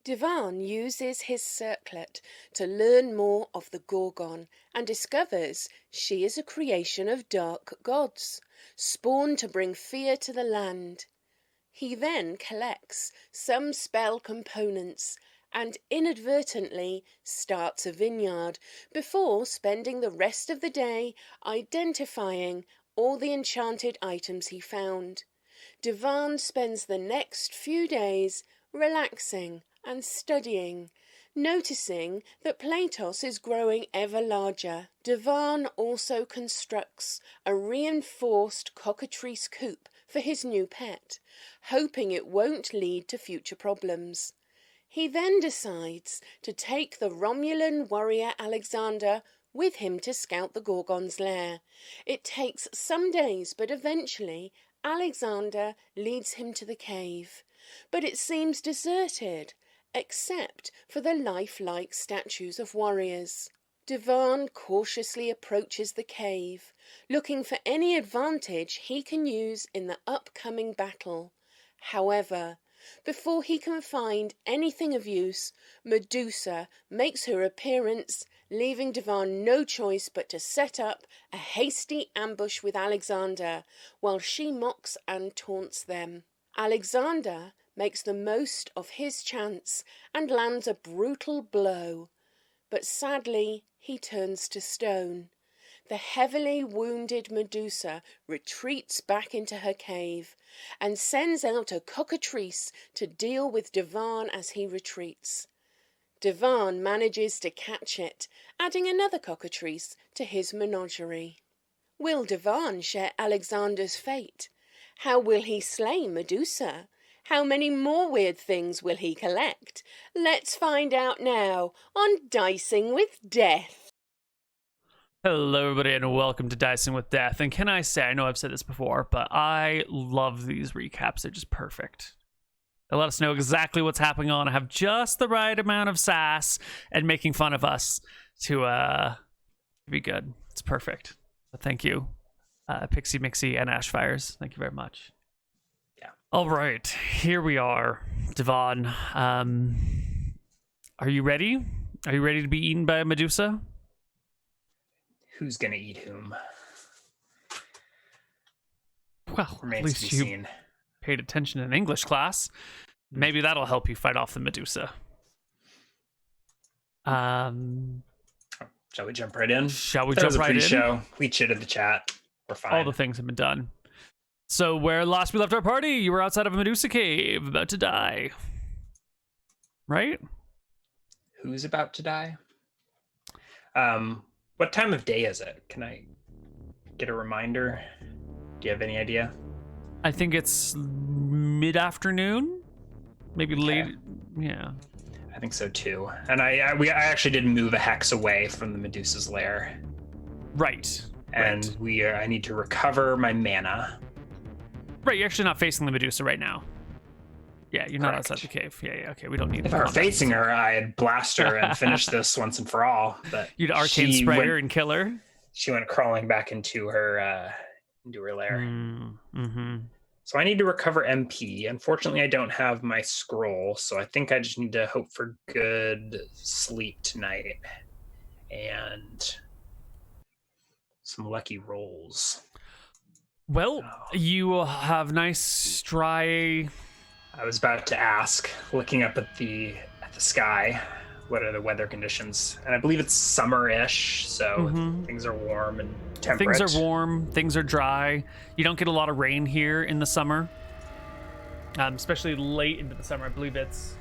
Divan uses his circlet to learn more of the Gorgon and discovers she is a creation of dark gods, spawned to bring fear to the land. He then collects some spell components and inadvertently starts a vineyard before spending the rest of the day identifying all the enchanted items he found. Divan spends the next few days relaxing and studying, noticing that Platos is growing ever larger. Divan also constructs a reinforced cockatrice coop for his new pet, hoping it won't lead to future problems. He then decides to take the Romulan warrior Alexander with him to scout the Gorgon's lair. It takes some days, but eventually Alexander leads him to the cave. But it seems deserted, except for the lifelike statues of warriors. Divan cautiously approaches the cave, looking for any advantage he can use in the upcoming battle. However, before he can find anything of use, Medusa makes her appearance, leaving Divan no choice but to set up a hasty ambush with Alexander, while she mocks and taunts them. Alexander makes the most of his chance and lands a brutal blow, but sadly he turns to stone. The heavily wounded Medusa retreats back into her cave and sends out a cockatrice to deal with Divan as he retreats. Divan manages to catch it, adding another cockatrice to his menagerie. Will Divan share Alexander's fate? How will he slay Medusa? How many more weird things will he collect? Let's find out now on Dicing with Death. Hello everybody and welcome to Dicing with Death. And can I say, I know I've said this before, but I love these recaps. They're just perfect. They let us know exactly what's happening on. I have just the right amount of sass and making fun of us to be good. It's perfect. So thank you, Pixie Mixie and Ashfires. Thank you very much. Yeah. All right, here we are. Divan, are you ready? Are you ready to be eaten by a Medusa? Who's gonna eat whom? Well, Remains at least to be you seen. paid attention in English class. Maybe that'll help you fight off the Medusa. Shall we jump right in? Shall we That jump was a right in? pre-show. We chitted the chat. We're fine. All the things have been done. So where last we left our party, you were outside of a Medusa cave, about to die. Right? Who's about to die? What time of day is it? Can I get a reminder? Do you have any idea? I think it's mid-afternoon, maybe late. Yeah. I think so too. And I actually did move a hex away from the Medusa's lair. Right. And I need to recover my mana. Right, you're actually not facing the Medusa right now. Yeah, you're not Correct. outside the cave. Yeah, okay, we don't need If I were facing her, I'd blast her and finish this once and for all. But you'd arcane spray her and kill her. She went crawling back into her lair. Mm-hmm. So I need to recover MP. Unfortunately, I don't have my scroll, so I think I just need to hope for good sleep tonight and some lucky rolls. Well, you have nice dry. I was about to ask, looking up at the sky, what are the weather conditions? And I believe it's summer-ish, so things are warm and temperate. Things are warm, things are dry. You don't get a lot of rain here in the summer, especially late into the summer. I believe it's...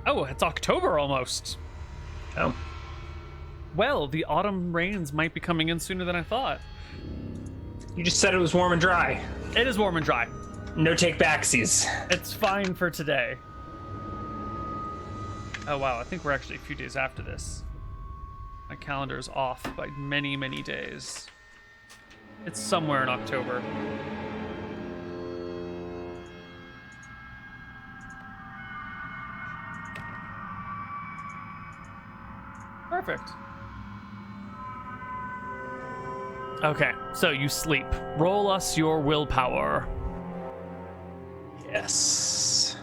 Oh, it's October almost. Oh. Well, the autumn rains might be coming in sooner than I thought. You just said it was warm and dry. It is warm and dry. No take-backsies. It's fine for today. Oh, wow. I think we're actually a few days after this. My calendar is off by many, many days. It's somewhere in October. Perfect. Okay, so you sleep. Roll us your willpower. Yes.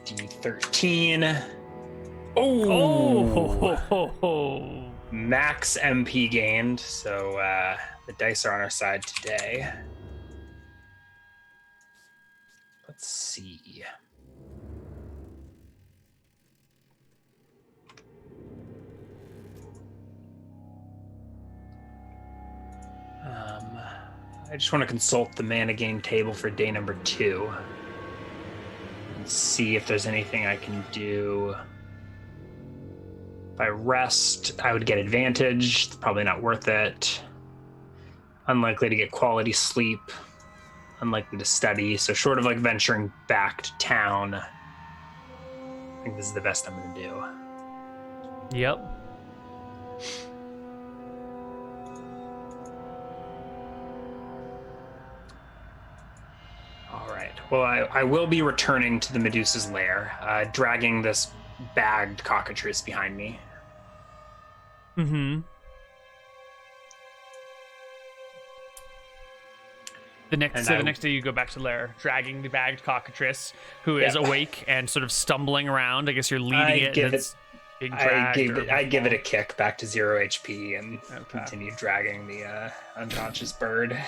D13. Oh, ho, Oh! ho, ho, ho. Max MP gained, so the dice are on our side today. Let's see. I just want to consult the mana gain table for day number 2 and see if there's anything I can do. If I rest, I would get advantage. It's probably not worth it. Unlikely to get quality sleep. Unlikely to study. So short of like venturing back to town, I think this is the best I'm going to do. Yep. All right. Well, I will be returning to the Medusa's lair, dragging this bagged cockatrice behind me. Mm-hmm. The next day you go back to lair, dragging the bagged cockatrice, who is awake and sort of stumbling around. I guess you're leading it. I give it a kick back to 0 HP and continue dragging the unconscious bird.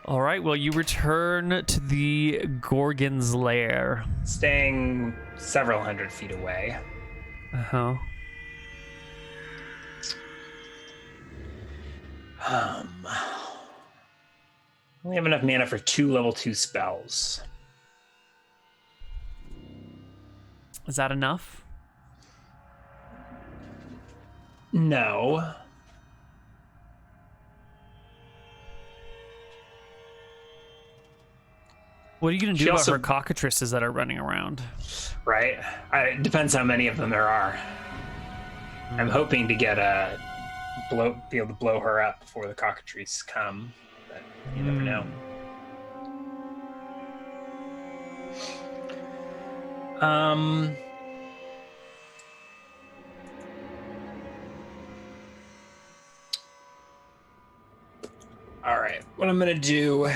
All right. Well, you return to the Gorgon's lair, Staying several hundred feet away. Uh-huh. I only have enough mana for 2 level 2 spells. Is that enough? No. What are you going to do about her cockatrices that are running around? Right? It depends how many of them there are. I'm hoping to get be able to blow her up before the cockatrice come, but you never know. All right. What I'm gonna do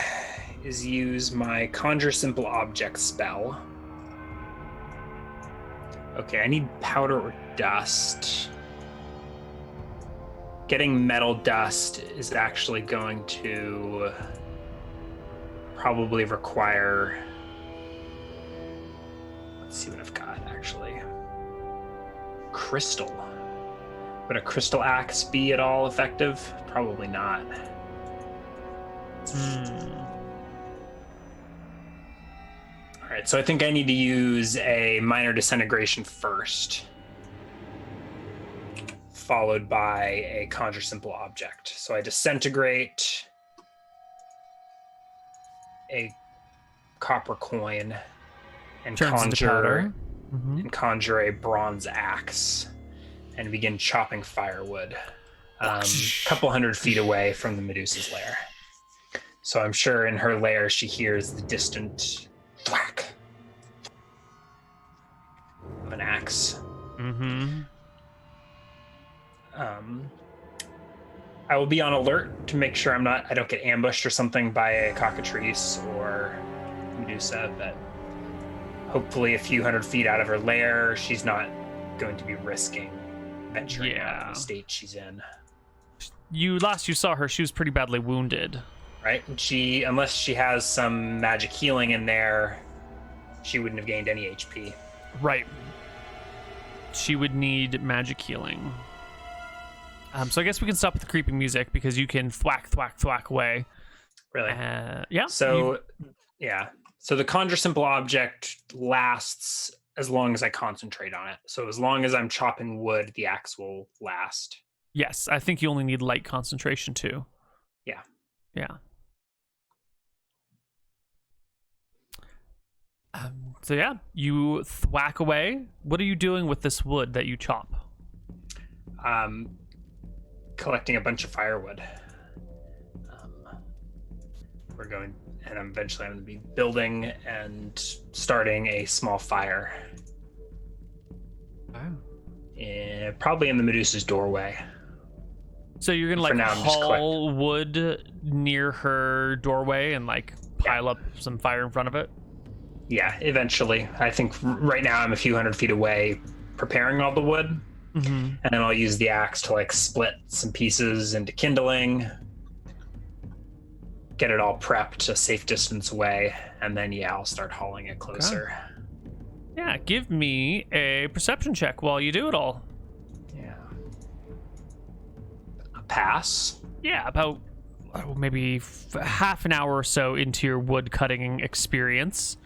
is use my Conjure Simple Object spell. Okay, I need powder or dust. Getting metal dust is actually going to probably require... Let's see what I've got, actually. Crystal. Would a crystal axe be at all effective? Probably not. Alright, so I think I need to use a minor disintegration first, followed by a Conjure Simple Object. So I disintegrate a copper coin and conjure a bronze axe and begin chopping firewood a couple hundred feet away from the Medusa's lair. So I'm sure in her lair she hears the distant thwack of an axe. I will be on alert to make sure I don't get ambushed or something by a cockatrice or Medusa, but hopefully a few hundred feet out of her lair, she's not going to be risking venturing out of the state she's in. Last you saw her, she was pretty badly wounded. Right? And unless she has some magic healing in there, she wouldn't have gained any HP. Right. She would need magic healing. So I guess we can stop with the creeping music because you can thwack, thwack, thwack away. Really? Yeah. So the Conjure Simple Object lasts as long as I concentrate on it. So as long as I'm chopping wood, the axe will last. Yes, I think you only need light concentration too. Yeah. Yeah. So yeah, you thwack away. What are you doing with this wood that you chop? Collecting a bunch of firewood. Eventually I'm going to be building and starting a small fire. Oh. Probably in the Medusa's doorway. So you're gonna For like now, I'm just haul wood near her doorway and like pile up some fire in front of it? Yeah, eventually. I think right now I'm a few hundred feet away preparing all the wood. Mm-hmm. And then I'll use the axe to like split some pieces into kindling, get it all prepped a safe distance away, and then I'll start hauling it closer. Yeah, give me a perception check while you do it all. Yeah. A pass. Yeah, about maybe half an hour or so into your wood cutting experience,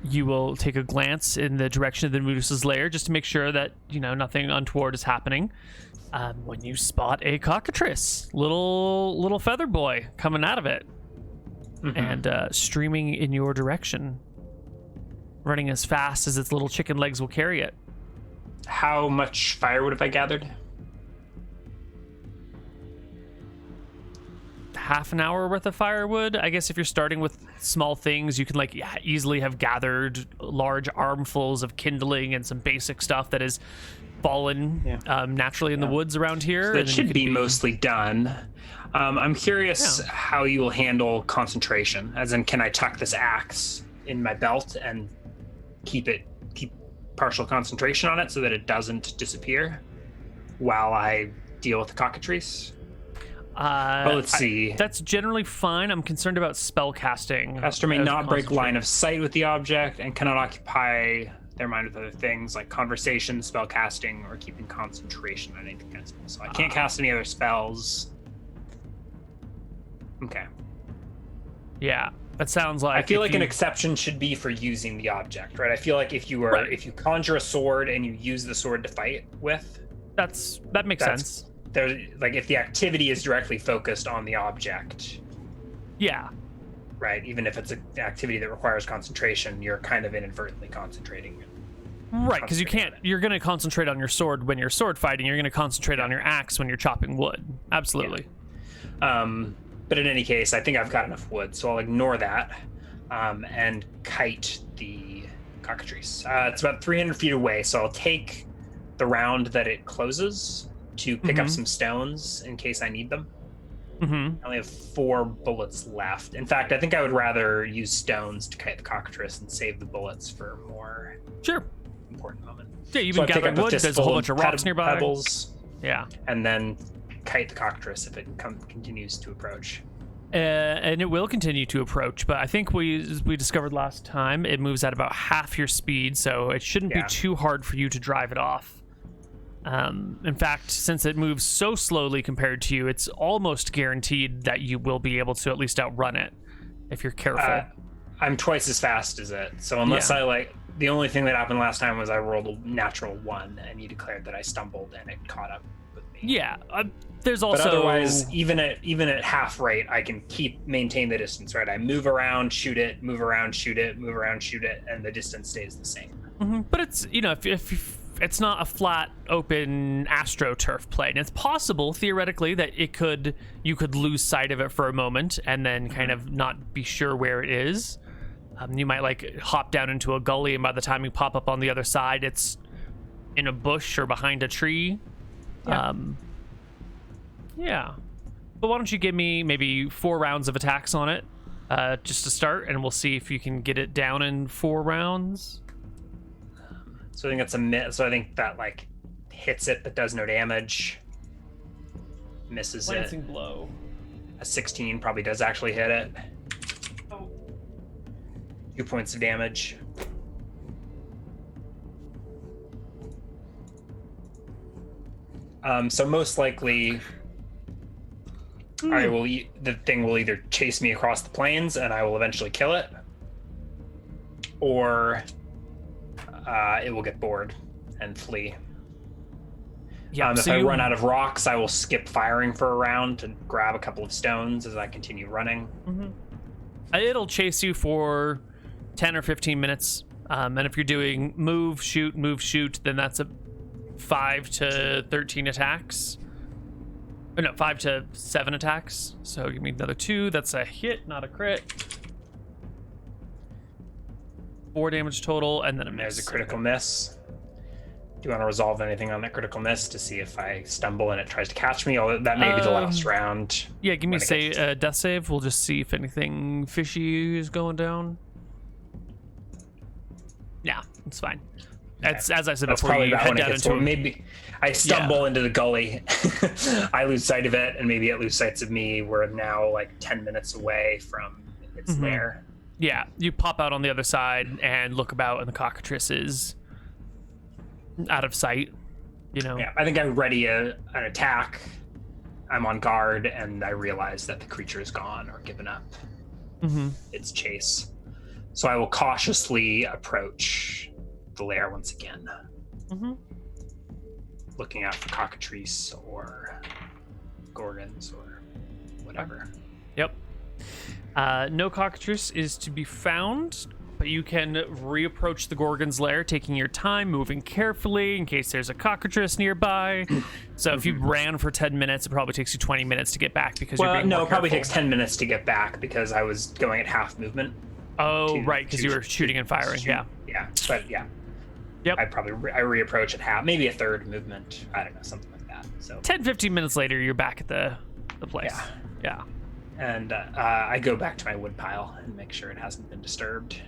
you will take a glance in the direction of the Medusa's lair just to make sure that, nothing untoward is happening. When you spot a cockatrice, little feather boy coming out of it, and streaming in your direction, running as fast as its little chicken legs will carry it. How much firewood have I gathered? Half an hour worth of firewood. I guess if you're starting with small things, you can easily have gathered large armfuls of kindling and some basic stuff that has fallen naturally in the woods around here. So it should be mostly done. I'm curious how you will handle concentration. As in, can I tuck this axe in my belt and keep partial concentration on it so that it doesn't disappear while I deal with the cockatrice? Let's see. That's generally fine. I'm concerned about spell casting. Caster may not break line of sight with the object and cannot occupy their mind with other things like conversation, spell casting, or keeping concentration on anything kind of spell. So I can't cast any other spells. Okay. Yeah, that sounds like. I feel like an exception should be for using the object, right? I feel like if you conjure a sword and you use the sword to fight with, that makes sense. Like if the activity is directly focused on the object. Yeah. Right. Even if it's an activity that requires concentration, you're kind of inadvertently concentrating. Right, because you're going to concentrate on your sword when you're sword fighting. You're going to concentrate on your axe when you're chopping wood. Absolutely. Yeah. But in any case, I think I've got enough wood, so I'll ignore that and kite the cockatrice. It's about 300 feet away, so I'll take the round that it closes to pick up some stones in case I need them. I only have 4 bullets left. In fact, I think I would rather use stones to kite the cockatrice and save the bullets for a more important moment. Yeah, you've been gathering wood. There's a whole bunch of rocks nearby. Pebbles, yeah. And then kite the cockatrice if it continues to approach. And it will continue to approach, but I think we discovered last time it moves at about half your speed, so it shouldn't be too hard for you to drive it off. In fact, since it moves so slowly compared to you, it's almost guaranteed that you will be able to at least outrun it if you're careful. I'm twice as fast as it, so unless the only thing that happened last time was I rolled a natural 1 and you declared that I stumbled and it caught up with me. Yeah, there's also. But otherwise, even at half rate, I can maintain the distance. Right, I move around, shoot it, move around, shoot it, move around, shoot it, and the distance stays the same. But it's if it's not a flat open astroturf plane. It's possible theoretically that you could lose sight of it for a moment and then kind of not be sure where it is. You might hop down into a gully, and by the time you pop up on the other side, it's in a bush or behind a tree. Yeah. But why don't you give me maybe 4 rounds of attacks on it, just to start, and we'll see if you can get it down in 4 rounds. So I think that's a miss. So I think that hits it but does no damage. Misses Glancing it. Blow. A 16 probably does actually hit it. 2 points of damage. So most likely, the thing will either chase me across the plains and I will eventually kill it, or it will get bored and flee. Yeah. If I run out of rocks, I will skip firing for a round to grab a couple of stones as I continue running. It'll chase you for 10 or 15 minutes. And if you're doing move, shoot, then that's a 5 to 13 attacks. Or no, 5 to 7 attacks. So give me another 2. That's a hit, not a crit. 4 damage total, and then a miss. There's a critical miss. Do you want to resolve anything on that critical miss to see if I stumble and it tries to catch me? Or that may be the last round. Yeah, give me a death save. We'll just see if anything fishy is going down. Yeah, it's fine. It's, as I said That's before, probably you about head when it down gets into maybe I stumble into the gully. I lose sight of it, and maybe it loses sight of me. We're now like 10 minutes away from its lair. Yeah, you pop out on the other side and look about, and the cockatrice is out of sight. You know. Yeah, I think I ready an attack. I'm on guard, and I realize that the creature is gone or given up its chase. So I will cautiously approach the lair once again, looking out for cockatrice or gorgons or whatever. Yep. No cockatrice is to be found, but you can reapproach the Gorgon's lair, taking your time, moving carefully in case there's a cockatrice nearby. So if you ran for 10 minutes, it probably takes you 20 minutes to get back because you're being more it probably careful. takes 10 minets to get back because I was going at half movement. Oh, right, because you were shooting and firing, yeah. Yeah, but yeah. Yep. I reapproach at half, maybe a third movement. I don't know, something like that. So 10-15 minutes later, you're back at the place. Yeah. And I go back to my wood pile and make sure it hasn't been disturbed.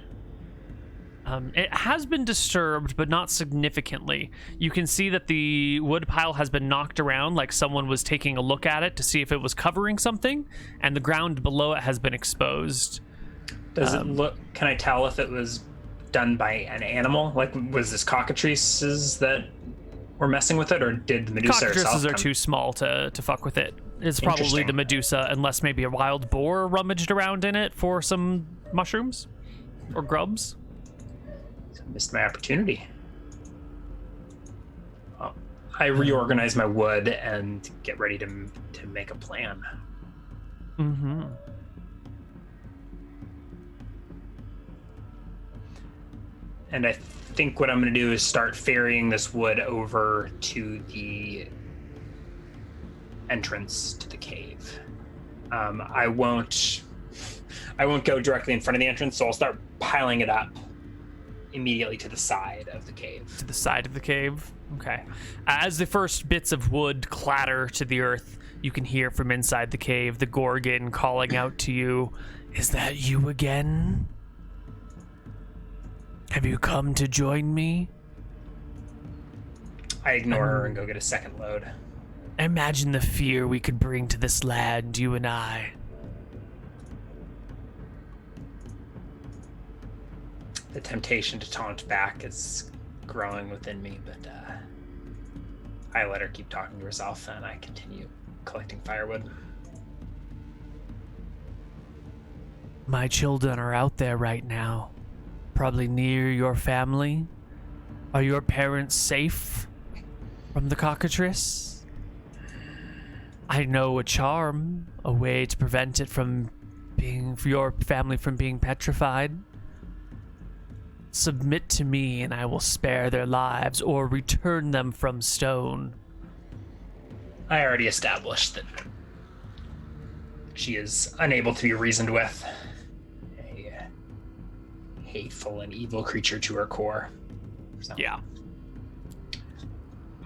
It has been disturbed, but not significantly. You can see that the wood pile has been knocked around like someone was taking a look at it to see if it was covering something, and the ground below it has been exposed. Does it look, can I tell if it was done by an animal? Like, was this cockatrices that were messing with it, or did the Medusa herself Cockatrices are too small to fuck with it. It's probably the Medusa, unless maybe a wild boar rummaged around in it for some mushrooms or grubs. Missed my opportunity. I reorganize my wood and get ready to make a plan. And I think what I'm going to do is start ferrying this wood over to the entrance to the cave. I won't go directly in front of the entrance, so I'll start piling it up immediately to the side of the cave. To the side of the cave? Okay. As the first bits of wood clatter to the earth, you can hear from inside the cave the Gorgon calling out to you, "Is that you again? Have you come to join me?" I ignore her and go get a second load. Imagine the fear we could bring to this land, you and I. The temptation to taunt back is growing within me, but I let her keep talking to herself, and I continue collecting firewood. My children are out there right now, probably near your family. Are your parents safe from the cockatrice? I know a charm, a way to prevent it from being, for your family from being petrified. Submit to me and I will spare their lives or return them from stone. I already established that she is unable to be reasoned with. A hateful and evil creature to her core. So Yeah.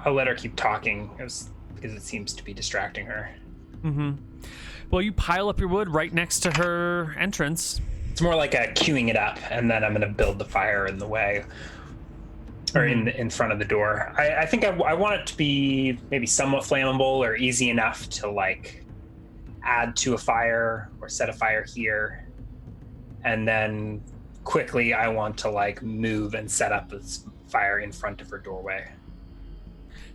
I'll let her keep talking because it seems to be distracting her. Well, you pile up your wood right next to her entrance. It's more like a queuing it up, and then I'm going to build the fire in the way, or in front of the door. I think I want it to be maybe somewhat flammable or easy enough to like add to a fire or set a fire here, and then quickly I want to like move and set up this fire in front of her doorway.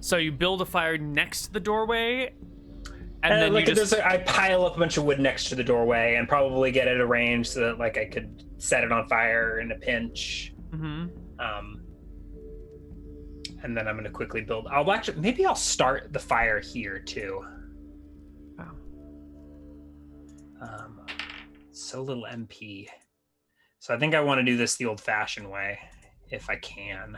So you build a fire next to the doorway, and then like you just... I pile up a bunch of wood next to the doorway and probably get it arranged so that like I could set it on fire in a pinch. And then I'm going to quickly build. Maybe I'll start the fire here too. So little MP. So I think I want to do this the old-fashioned way, if I can.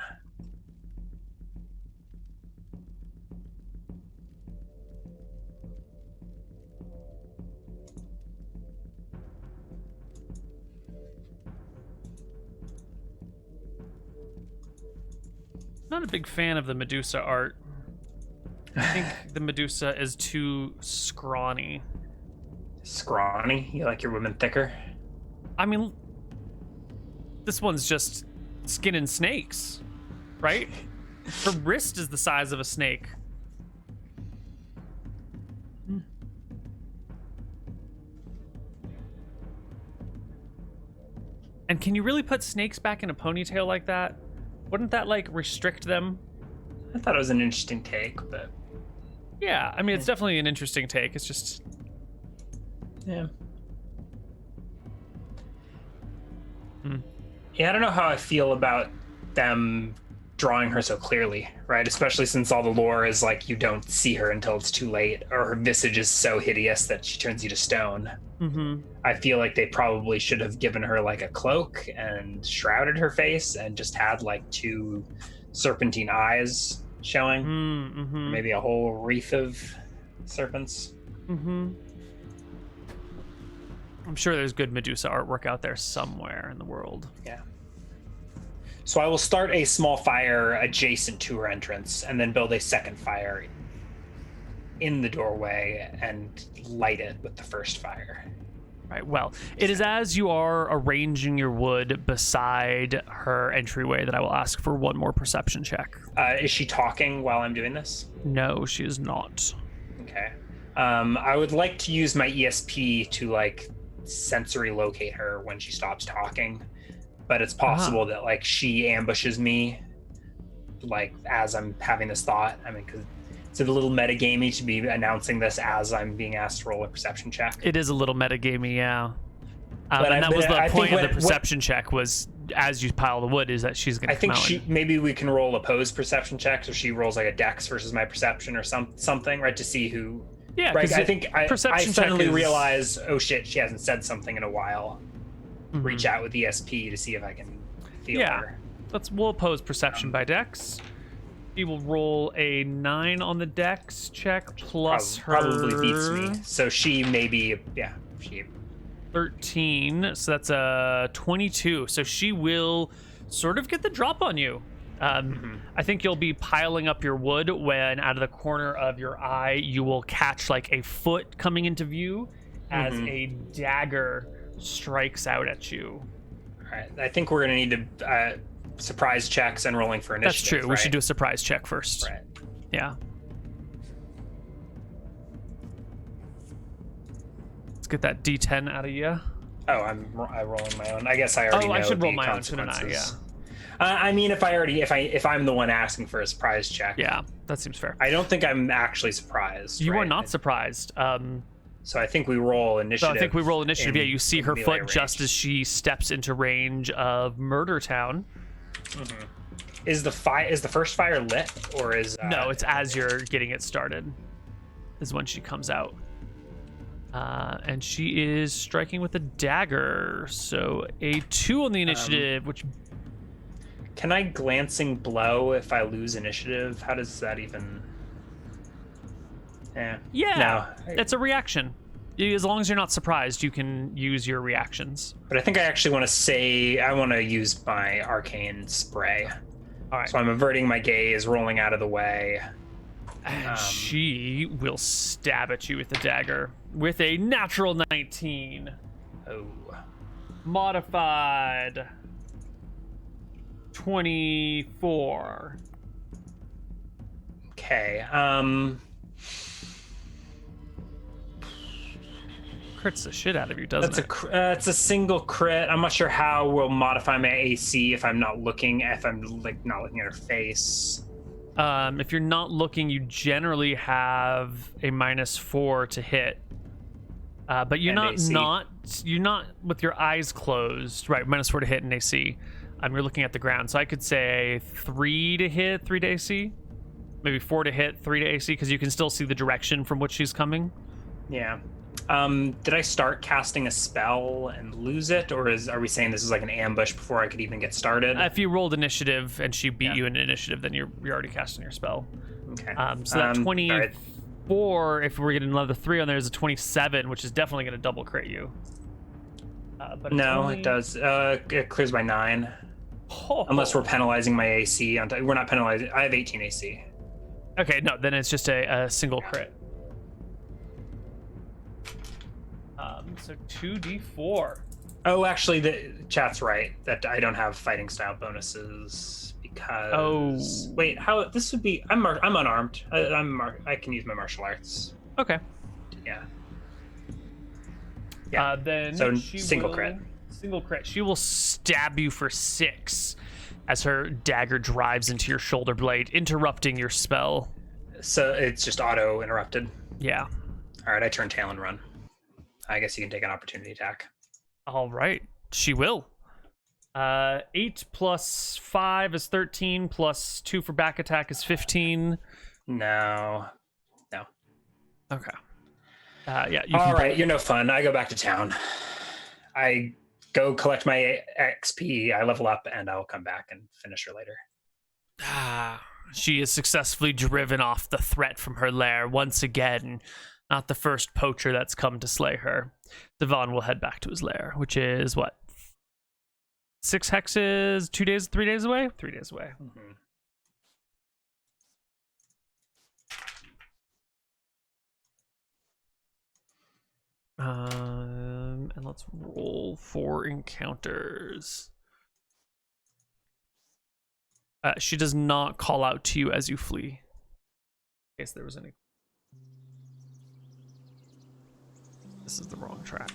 not a big fan of the Medusa art. I think the Medusa is too scrawny. Scrawny? You like your women thicker? I mean, this one's just skin and snakes, right? Her wrist is the size of a snake. And can you really put snakes back in a ponytail like that? Wouldn't that, like, restrict them? I thought it was an interesting take, but... Yeah, I mean, it's definitely an interesting take. It's just... Yeah. Yeah, I don't know how I feel about them drawing her so clearly, right? Especially since all the lore is like you don't see her until it's too late, or her visage is so hideous that she turns you to stone. Mm-hmm. I feel like they probably should have given her like a cloak and shrouded her face and just had like 2 serpentine eyes showing. Mm-hmm. Maybe a whole wreath of serpents. Mm-hmm. I'm sure there's good Medusa artwork out there somewhere in the world. Yeah. So I will start a small fire adjacent to her entrance and then build a second fire in the doorway and light it with the first fire. Right, well, it is as you are arranging your wood beside her entryway that I will ask for one more perception check. Is she talking while I'm doing this? No, she is not. Okay. I would like to use my ESP to like sensory locate her when she stops talking, but it's possible that like she ambushes me like as I'm having this thought. I mean, because it's a little metagamey to be announcing this as I'm being asked to roll a perception check. It is a little metagamey, yeah. But and that was the point of the perception check was as you pile the wood is that she's going to come out. Maybe we can roll opposed perception checks, or she rolls like a dex versus my perception or something, right, to see who. Yeah, right. I think I suddenly realize, oh shit, she hasn't said something in a while. Mm-hmm. Reach out with ESP to see if I can feel her. We'll oppose perception by dex. She will roll a 9 on the dex check plus probably beats me. So she maybe 13. So that's a 22. So she will sort of get the drop on you. I think you'll be piling up your wood when out of the corner of your eye you will catch like a foot coming into view as a dagger strikes out at you. All right, I think we're gonna need to surprise checks and rolling for initiative. That's true. Right? We should do a surprise check first. Right. Yeah. Let's get that D10 out of you. Oh, I'm rolling my own. I guess I already know. I should roll the my own, shouldn't I? Yeah. I mean, if I'm the one asking for a surprise check. Yeah, that seems fair. I don't think I'm actually surprised. You are not surprised. So I think we roll initiative. So I think we roll initiative. Yeah, you see her foot range. just as she steps into range of Murder Town. Mm-hmm. Is the first fire lit, or is no? It's as you're getting it started. Is when she comes out. And she is striking with a dagger. So a 2 on the initiative, which. Can I glancing blow if I lose initiative? How does that even? Yeah, it's a reaction. As long as you're not surprised, you can use your reactions. But I think I actually want to use my arcane spray. All right. So I'm averting my gaze, rolling out of the way. And she will stab at you with the dagger with a natural 19. Oh. Modified 24. Okay. Crits the shit out of you, doesn't it? It's a single crit. I'm not sure how we'll modify my AC if I'm not looking at her face. If you're not looking, you generally have a -4 to hit. But you're not with your eyes closed, right? -4 to hit in AC. You're looking at the ground, so I could say 3 to hit, 3 to AC, maybe 4 to hit, 3 to AC, because you can still see the direction from which she's coming. Yeah. Did I start casting a spell and lose it, or are we saying this is like an ambush before I could even get started? If you rolled initiative and she beat you in initiative, then you're already casting your spell. Okay. So that 24, if we're getting another 3 on there, is a 27, which is definitely going to double crit you. But no, it does. It clears by 9. Unless we're penalizing my AC. We're not penalizing. I have 18 AC. Okay, no, then it's just a single crit. So 2d4. Oh, actually, the chat's right that I don't have fighting style bonuses because. Wait, how this would be? I'm unarmed. I can use my martial arts. Okay. Yeah. Then so she single will, crit. Single crit. She will stab you for 6 as her dagger drives into your shoulder blade, interrupting your spell. So it's just auto interrupted. Yeah. All right, I turn tail and run. I guess you can take an opportunity attack. All right, she will. 8 plus 5 is 13, plus 2 for back attack is 15. No. Okay. Yeah. All right, you're no fun. I go back to town. I go collect my XP. I level up, and I'll come back and finish her later. She has successfully driven off the threat from her lair once again. Not the first poacher that's come to slay her. Divan will head back to his lair, which is what? 6 hexes, 2 days, 3 days away? 3 days away. Mm-hmm. And let's roll for encounters. She does not call out to you as you flee. In case there was any. This is the wrong track.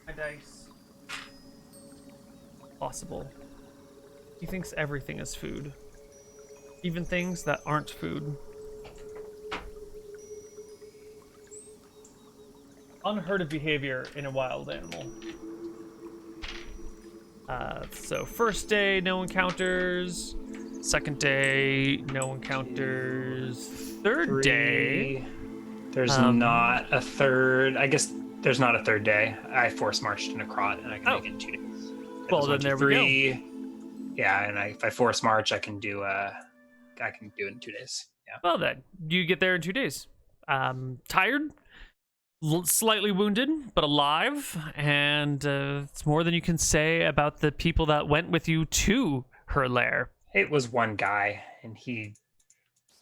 My dice. Possible. He thinks everything is food. Even things that aren't food. Unheard of behavior in a wild animal. So first day, no encounters. Second day, no encounters. Third day, there's not a third. I guess there's not a third day. I force marched to Necrot, and I can make it in 2 days. Well, then there we go. Yeah, and if I force march, I can do it in 2 days. Yeah. Well, then you get there in 2 days. Tired, slightly wounded, but alive, and it's more than you can say about the people that went with you to her lair. It was one guy, and he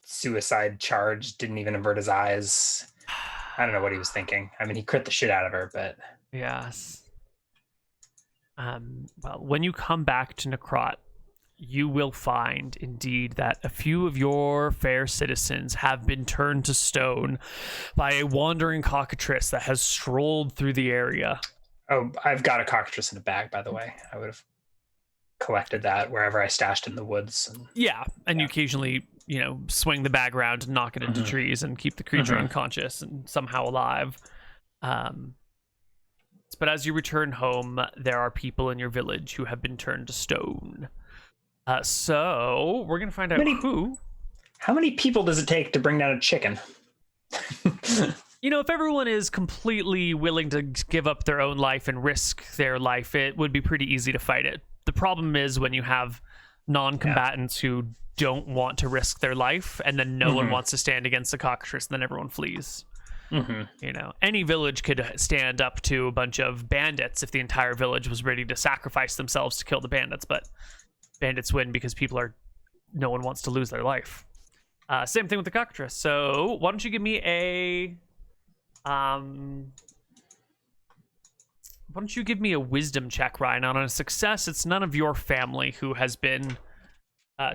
suicide charged, didn't even avert his eyes. I don't know what he was thinking. I mean, he crit the shit out of her, but yes. Well, when you come back to Necrot, you will find indeed that a few of your fair citizens have been turned to stone by a wandering cockatrice that has strolled through the area. Oh, I've got a cockatrice in a bag, by the way. I would have collected that wherever I stashed it in the woods. And you occasionally, swing the bag around and knock it into trees and keep the creature unconscious and somehow alive. But as you return home, there are people in your village who have been turned to stone. So we're going to find out who. How many people does it take to bring down a chicken? If everyone is completely willing to give up their own life and risk their life, it would be pretty easy to fight it. The problem is when you have non-combatants who don't want to risk their life, and then no one wants to stand against the cockatrice, and then everyone flees. Any village could stand up to a bunch of bandits if the entire village was ready to sacrifice themselves to kill the bandits, but bandits win because no one wants to lose their life. Same thing with the cockatrice. So why don't you give me a wisdom check, Ryan? On a success, it's none of your family who has been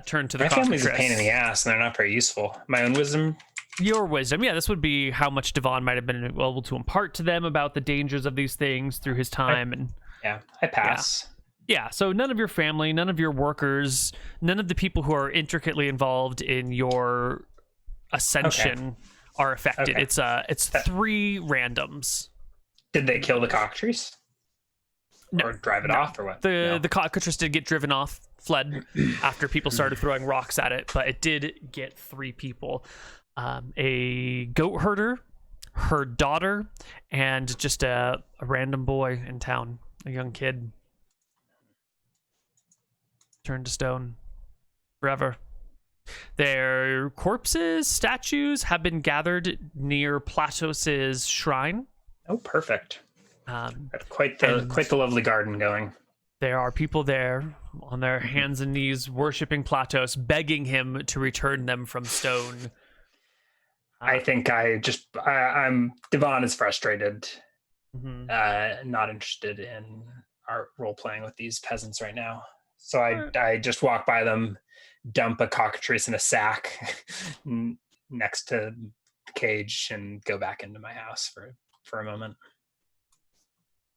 turned to the cockatrice. My family's a pain in the ass, and they're not very useful. My own wisdom? Your wisdom, yeah. This would be how much Divan might have been able to impart to them about the dangers of these things through his time. I pass. Yeah, so none of your family, none of your workers, none of the people who are intricately involved in your ascension are affected. It's 3 randoms. Did they kill the cockatrice? No, or drive it off, or what? The cockatrice did get driven off, fled after people started throwing rocks at it, but it did get 3 people. A goat herder, her daughter, and just a random boy in town, a young kid. Turned to stone forever. Their corpses, statues have been gathered near Platos's shrine. Oh, perfect. Got quite and the lovely garden going. There are people there on their hands and knees worshiping Platos, begging him to return them from stone. I think I'm Divan is frustrated, not interested in our role playing with these peasants right now. So I just walk by them, dump a cockatrice in a sack next to the cage, and go back into my house for a moment.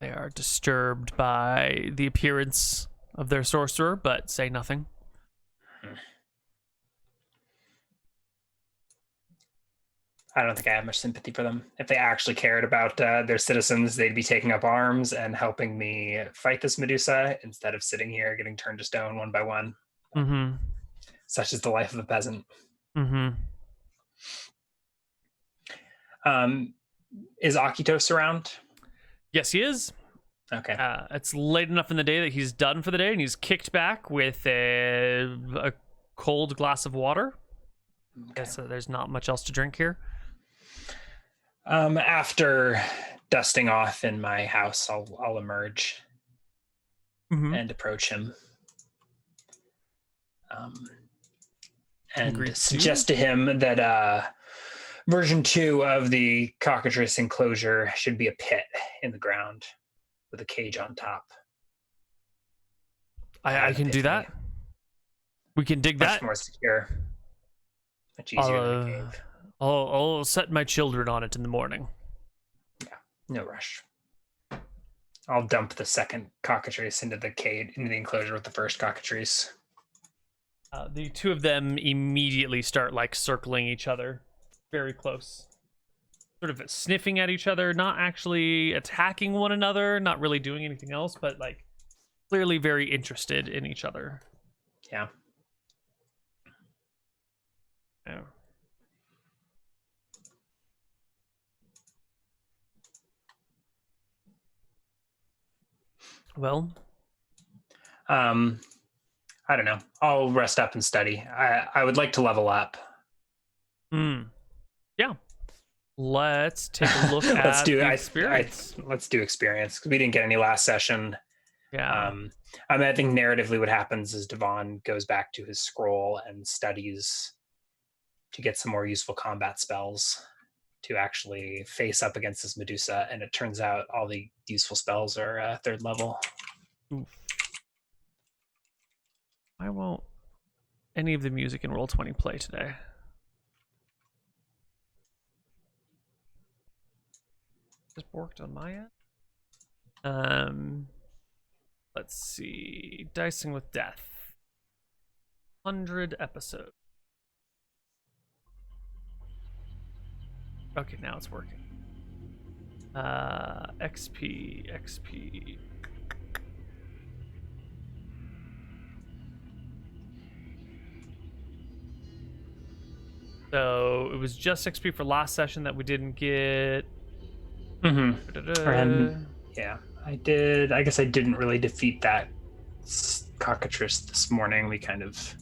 They are disturbed by the appearance of their sorcerer, but say nothing. I don't think I have much sympathy for them. If they actually cared about their citizens, they'd be taking up arms and helping me fight this Medusa instead of sitting here getting turned to stone one by one. Such is the life of a peasant. Is Akitos around? Yes, he is. Okay. It's late enough in the day that he's done for the day, and he's kicked back with a cold glass of water. Okay. So there's not much else to drink here. After dusting off in my house, I'll emerge and approach him, and suggest to him that version 2 of the cockatrice enclosure should be a pit in the ground with a cage on top. I can do that. We can dig that. Much more secure. Much easier than a cave. I'll set my children on it in the morning. Yeah, no rush. I'll dump the second cockatrice into the cage, into the enclosure with the first cockatrice. The two of them immediately start circling each other, very close, sort of sniffing at each other, not actually attacking one another, not really doing anything else, but clearly very interested in each other. Yeah. Yeah. Well, I don't know. I'll rest up and study. I would like to level up. Yeah. Let's take a look at the experience. Let's do experience, because we didn't get any last session. Yeah. I think narratively what happens is Divan goes back to his scroll and studies to get some more useful combat spells to actually face up against this Medusa, and it turns out all the useful spells are 3rd level. Oof. Why won't any of the music in Roll20 play today? Just worked on my end. Let's see. Dicing with Death. 100 episodes. Okay, now it's working. XP. So it was just XP for last session that we didn't get. Yeah, I did. I guess I didn't really defeat that cockatrice this morning. We kind of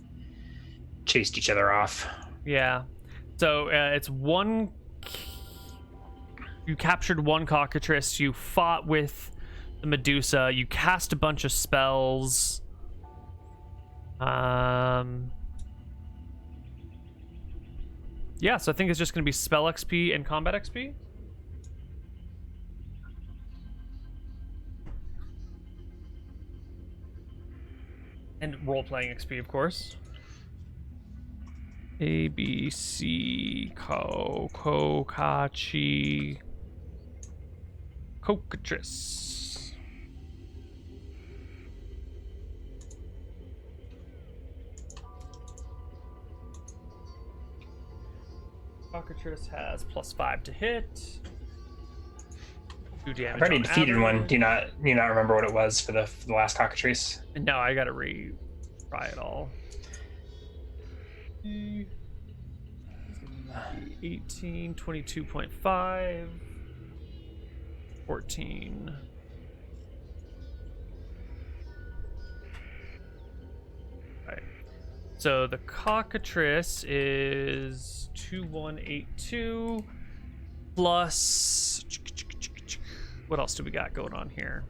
chased each other off. Yeah. So it's one. You captured one cockatrice. You fought with the Medusa. You cast a bunch of spells. Yeah, so I think it's just going to be spell XP and combat XP. And role-playing XP, of course. A, B, C, Kokachi, Cockatrice. Cockatrice has +5 to hit. 2 damage. I've already defeated one. Do you not remember what it was for the last cockatrice? No, I gotta try it all. 18, 22.5, 14. Right. So the cockatrice is 2182 plus. What else do we got going on here?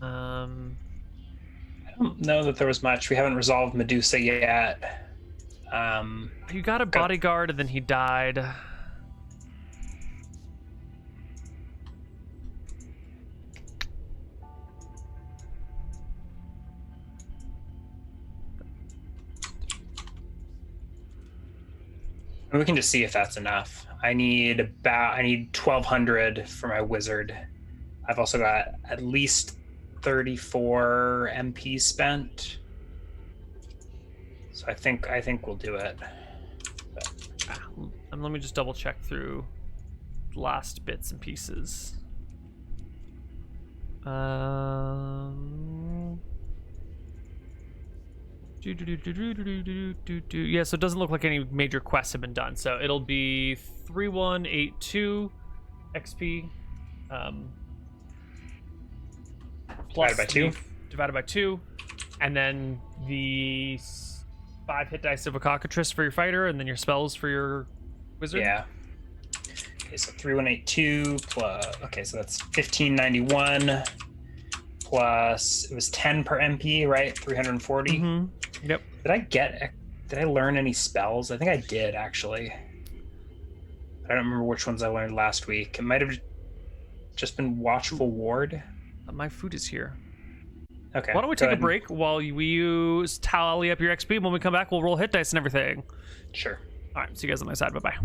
I don't know that there was much. We haven't resolved Medusa yet. You got a bodyguard and then he died. We can just see if that's enough. I need 1,200 for my wizard. I've also got at least 34 MP spent. So I think we'll do it. Let me just double check through the last bits and pieces. Yeah, so it doesn't look like any major quests have been done. So it'll be 3182 XP. Plus divided by 2, and then the 5 hit dice of a cockatrice for your fighter, and then your spells for your wizard. Yeah. Okay, so 3182 plus. Okay, so that's 1591 plus. It was 10 per MP, right? 340. Mm-hmm. Yep. Did I learn any spells? I think I did actually. I don't remember which ones I learned last week. It might have just been Watchful Ward. My food is here. Okay. Why don't we take a break while we use tally up your XP? When we come back, we'll roll hit dice and everything. Sure. All right. See you guys on my side. Bye-bye.